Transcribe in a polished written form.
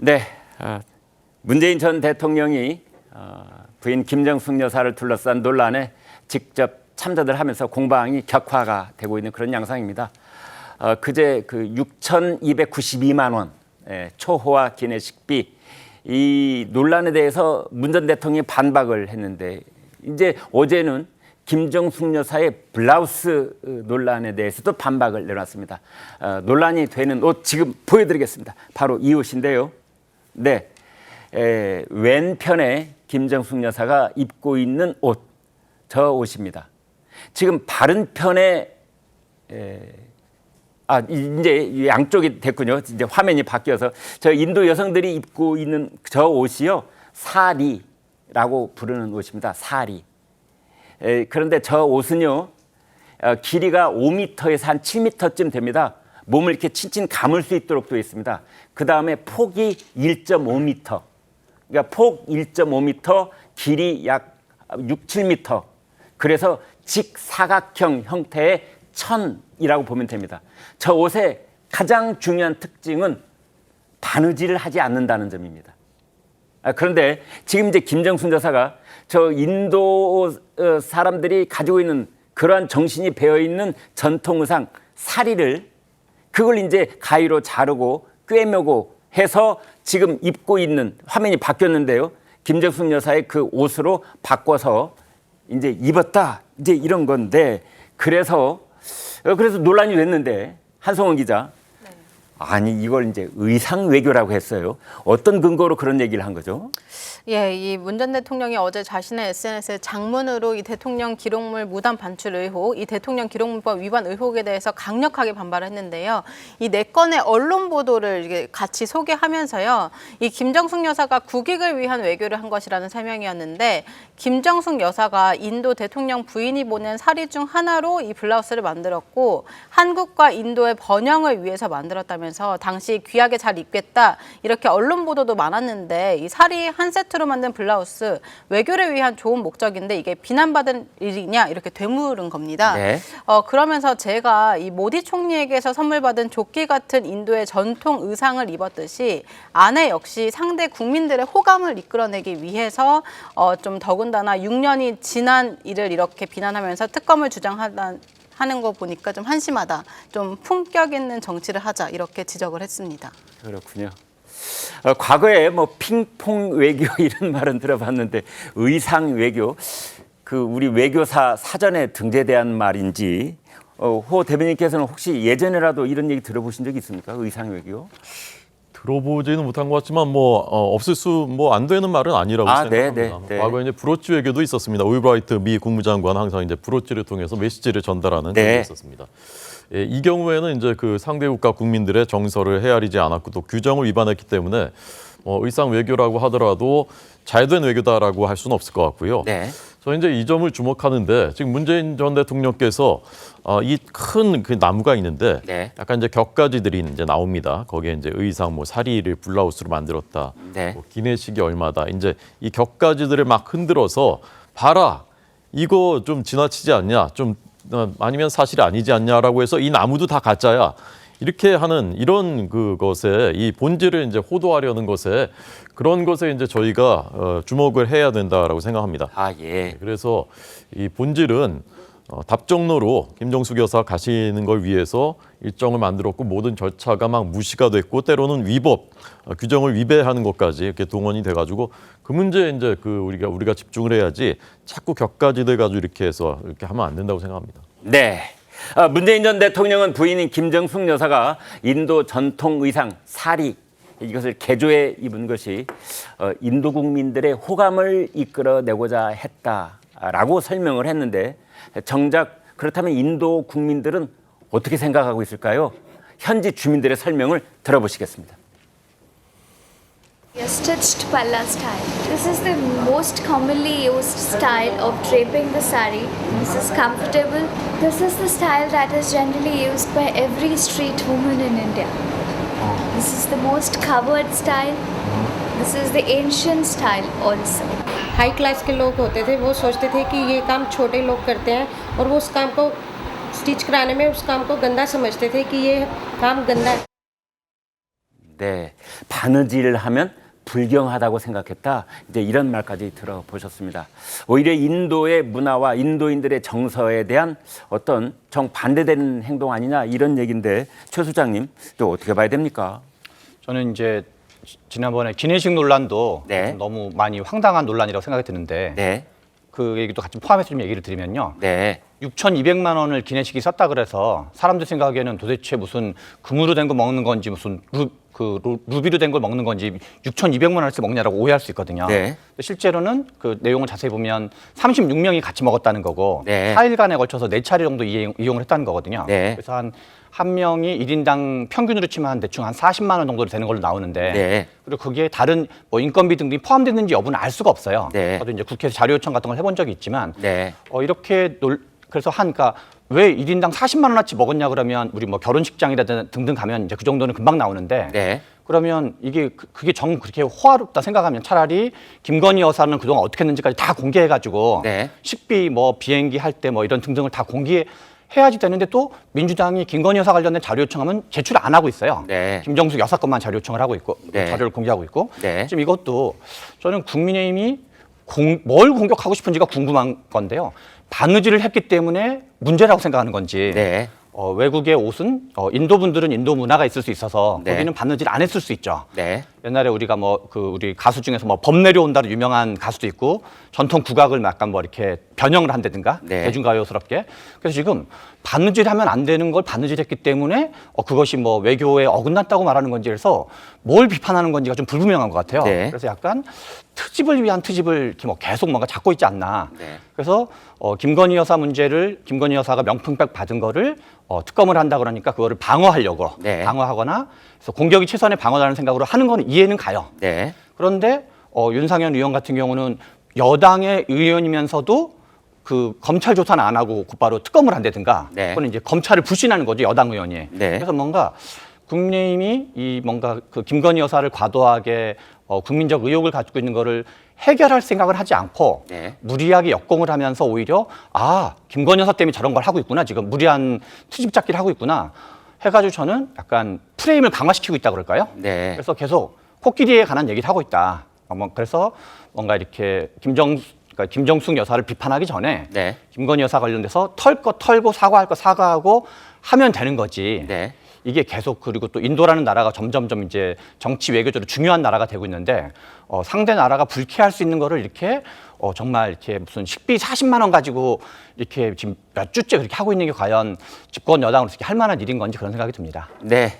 네, 문재인 전 대통령이 부인 김정숙 여사를 둘러싼 논란에 직접 참전을 하면서 공방이 격화가 되고 있는 그런 양상입니다. 그제 그 6,292만 원 초호화 기내식비 이 논란에 대해서 문 전 대통령이 반박을 했는데 이제 어제는 김정숙 여사의 블라우스 논란에 대해서도 반박을 내놨습니다. 논란이 되는 옷 지금 보여드리겠습니다. 바로 이 옷인데요. 네, 왼편에 김정숙 여사가 입고 있는 옷, 저 옷입니다. 지금 바른 편에 이제 양쪽이 됐군요. 이제 화면이 바뀌어서 저 인도 여성들이 입고 있는 저 옷이요, 사리라고 부르는 옷입니다. 사리. 그런데 저 옷은요, 길이가 5m에서 한 7m쯤 됩니다. 몸을 이렇게 친친 감을 수 있도록 되어 있습니다. 그 다음에 폭이 1.5m. 그러니까 폭 1.5m, 길이 약 6, 7m. 그래서 직사각형 형태의 천이라고 보면 됩니다. 저 옷의 가장 중요한 특징은 바느질을 하지 않는다는 점입니다. 그런데 지금 이제 김정숙 여사가 저 인도 사람들이 가지고 있는 그러한 정신이 배어있는 전통 의상 사리를 그걸 이제 가위로 자르고 꿰매고 해서 지금 입고 있는 화면이 바뀌었는데요. 김정숙 여사의 그 옷으로 바꿔서 이제 입었다. 이제 이런 건데 그래서 논란이 됐는데 한송원 기자. 네. 아니 이걸 이제 의상 외교라고 했어요. 어떤 근거로 그런 얘기를 한 거죠? 예, 이 문 전 대통령이 어제 자신의 SNS에 장문으로 이 대통령 기록물 무단 반출 의혹, 이 대통령 기록물법 위반 의혹에 대해서 강력하게 반발을 했는데요. 이 네 건의 언론 보도를 같이 소개하면서요. 이 김정숙 여사가 국익을 위한 외교를 한 것이라는 설명이었는데 김정숙 여사가 인도 대통령 부인이 보낸 사리 중 하나로 이 블라우스를 만들었고 한국과 인도의 번영을 위해서 만들었다면서 당시 귀하게 잘 입겠다 이렇게 언론 보도도 많았는데 이 사리 한 세트로 만든 블라우스 외교를 위한 좋은 목적인데 이게 비난받은 일이냐 이렇게 되물은 겁니다. 네. 그러면서 제가 이 모디 총리에게서 선물 받은 조끼 같은 인도의 전통 의상을 입었듯이 아내 역시 상대 국민들의 호감을 이끌어내기 위해서 좀 더군다나 6년이 지난 일을 이렇게 비난하면서 특검을 주장하는 거 보니까 좀 한심하다. 좀 품격 있는 정치를 하자 이렇게 지적을 했습니다. 그렇군요. 과거에 뭐 핑퐁 외교 이런 말은 들어봤는데 의상 외교 그 우리 외교사 사전에 등재대한 말인지 호 대변인께서는 혹시 예전에라도 이런 얘기 들어보신 적이 있습니까? 의상 외교? 들어보지는 못한 것 같지만 없을 수 안 되는 말은 아니라고 생각합니다. 네. 과거에 이제 브로치 외교도 있었습니다. 올브라이트 미 국무장관 항상 이제 브로치를 통해서 메시지를 전달하는 적이 있었습니다. 예, 이 경우에는 이제 그 상대 국가 국민들의 정서를 헤아리지 않았고 또 규정을 위반했기 때문에 의상 외교라고 하더라도 잘된 외교다라고 할 수는 없을 것 같고요. 네. 저는 이제 이 점을 주목하는데 지금 문재인 전 대통령께서 이 큰 그 나무가 있는데 네. 약간 이제 격가지들이 이제 나옵니다. 거기에 이제 의상 사리를 블라우스로 만들었다. 네. 기내식이 얼마다. 이제 이 격가지들을 막 흔들어서 봐라. 이거 좀 지나치지 않냐? 좀 아니면 사실이 아니지 않냐라고 해서 이 나무도 다 가짜야. 이렇게 하는 이런 그것에 이 본질을 이제 호도하려는 것에 그런 것에 이제 저희가 주목을 해야 된다라고 생각합니다. 예. 그래서 이 본질은 답정로로 김정숙 여사 가시는 걸 위해서 일정을 만들었고 모든 절차가 막 무시가 됐고 때로는 위법 규정을 위배하는 것까지 이렇게 동원이 돼가지고 그 문제에 이제 그 우리가 집중을 해야지 자꾸 격가지들 가지고 이렇게 해서 이렇게 하면 안 된다고 생각합니다. 네. 문재인 전 대통령은 부인인 김정숙 여사가 인도 전통 의상 사리 이것을 개조해 입은 것이 인도 국민들의 호감을 이끌어내고자 했다라고 설명을 했는데 정작 그렇다면 인도 국민들은 어떻게 생각하고 있을까요? 현지 주민들의 설명을 들어보시겠습니다. Stitched palla style. This is the most commonly used style of draping the sari. This is comfortable. This is the style that is generally used by every street woman in India. This is the most covered style. This is the ancient style also. High class के लोग होते थे वो सोचते थे कि ये काम छोटे लोग करते हैं और वो उस काम को स्टिच कराने में उस काम को गंदा समझते थे कि ये काम गंदा है। 네, 바느질을 하면 불경하다고 생각했다. 이제 이런 말까지 들어보셨습니다. 오히려 인도의 문화와 인도인들의 정서에 대한 어떤 정반대되는 행동 아니냐 이런 얘기인데 최 소장님 또 어떻게 봐야 됩니까? 저는 이제 지난번에 기내식 논란도 네. 너무 많이 황당한 논란이라고 생각이 드는데 네, 그 얘기도 같이 포함해서 좀 얘기를 드리면요. 네, 6,200만 원을 기내식이 썼다 그래서 사람들 생각에는 도대체 무슨 금으로 된 거 먹는 건지 무슨 루비로 된 걸 먹는 건지 6,200만 원어치 먹냐라고 오해할 수 있거든요. 네. 근데 실제로는 그 내용을 자세히 보면 36명이 같이 먹었다는 거고 네. 4일간에 걸쳐서 4차례 정도 이용을 했다는 거거든요. 네. 그래서 한 명이 1인당 평균으로 치면 대충 한 40만 원 정도 되는 걸로 나오는데 네. 그리고 거기에 다른 뭐 인건비 등등이 포함됐는지 여부는 알 수가 없어요. 네. 저도 이제 국회에서 자료 요청 같은 걸 해본 적이 있지만 네. 이렇게 그래서 그러니까 왜 1인당 40만 원어치 먹었냐 그러면 우리 뭐 결혼식장이라든 등등 가면 이제 그 정도는 금방 나오는데 네. 그러면 이게 그게 그렇게 호화롭다 생각하면 차라리 김건희 여사는 그동안 어떻게 했는지까지 다 공개해가지고 네. 식비 뭐 비행기 할 때 뭐 이런 등등을 다 공개해야지 되는데 또 민주당이 김건희 여사 관련된 자료 요청하면 제출 안 하고 있어요. 네. 김정숙 여사 것만 자료 요청을 하고 있고 네. 자료를 공개하고 있고 네. 지금 이것도 저는 국민의힘이 뭘 공격하고 싶은지가 궁금한 건데요. 바느질을 했기 때문에 문제라고 생각하는 건지 네. 외국의 옷은 인도 분들은 인도 문화가 있을 수 있어서 네. 거기는 바느질 안 했을 수 있죠. 네. 옛날에 우리가 우리 가수 중에서 범 내려온다로 유명한 가수도 있고 전통 국악을 약간 이렇게 변형을 한다든가 네. 대중가요스럽게. 그래서 지금 바느질하면 안 되는 걸 바느질했기 때문에 그것이 외교에 어긋났다고 말하는 건지 해서 뭘 비판하는 건지가 좀 불분명한 것 같아요. 네. 그래서 약간 트집을 위한 트집을 이렇게 계속 뭔가 잡고 있지 않나. 네. 그래서 김건희 여사 문제를 김건희 여사가 명품백 받은 거를 특검을 한다 그러니까 그거를 방어하려고 네. 방어하거나 그래서 공격이 최선의 방어라는 생각으로 하는 건 이해는 가요. 네. 그런데 윤상현 의원 같은 경우는 여당의 의원이면서도 그 검찰 조사는 안 하고 곧바로 특검을 한다든가 네. 그건 이제 검찰을 불신하는 거죠, 여당 의원이. 네. 그래서 뭔가 국민의힘이 뭔가 그 김건희 여사를 과도하게 국민적 의혹을 가지고 있는 거를 해결할 생각을 하지 않고 네. 무리하게 역공을 하면서 오히려 김건희 여사 때문에 저런 걸 하고 있구나, 지금 무리한 트집 잡기를 하고 있구나 해가지고 저는 약간 프레임을 강화시키고 있다 그럴까요? 네. 그래서 계속 코끼리에 관한 얘기를 하고 있다. 그래서 뭔가 이렇게 김정숙 여사를 비판하기 전에 네. 김건희 여사 관련돼서 털 거 털고 사과할 거 사과하고 하면 되는 거지. 네. 이게 계속 그리고 또 인도라는 나라가 점점점 이제 정치 외교적으로 중요한 나라가 되고 있는데 상대 나라가 불쾌할 수 있는 거를 이렇게 정말 이렇게 무슨 식비 40만 원 가지고 이렇게 지금 몇 주째 그렇게 하고 있는 게 과연 집권 여당으로서 할 만한 일인 건지 그런 생각이 듭니다. 네.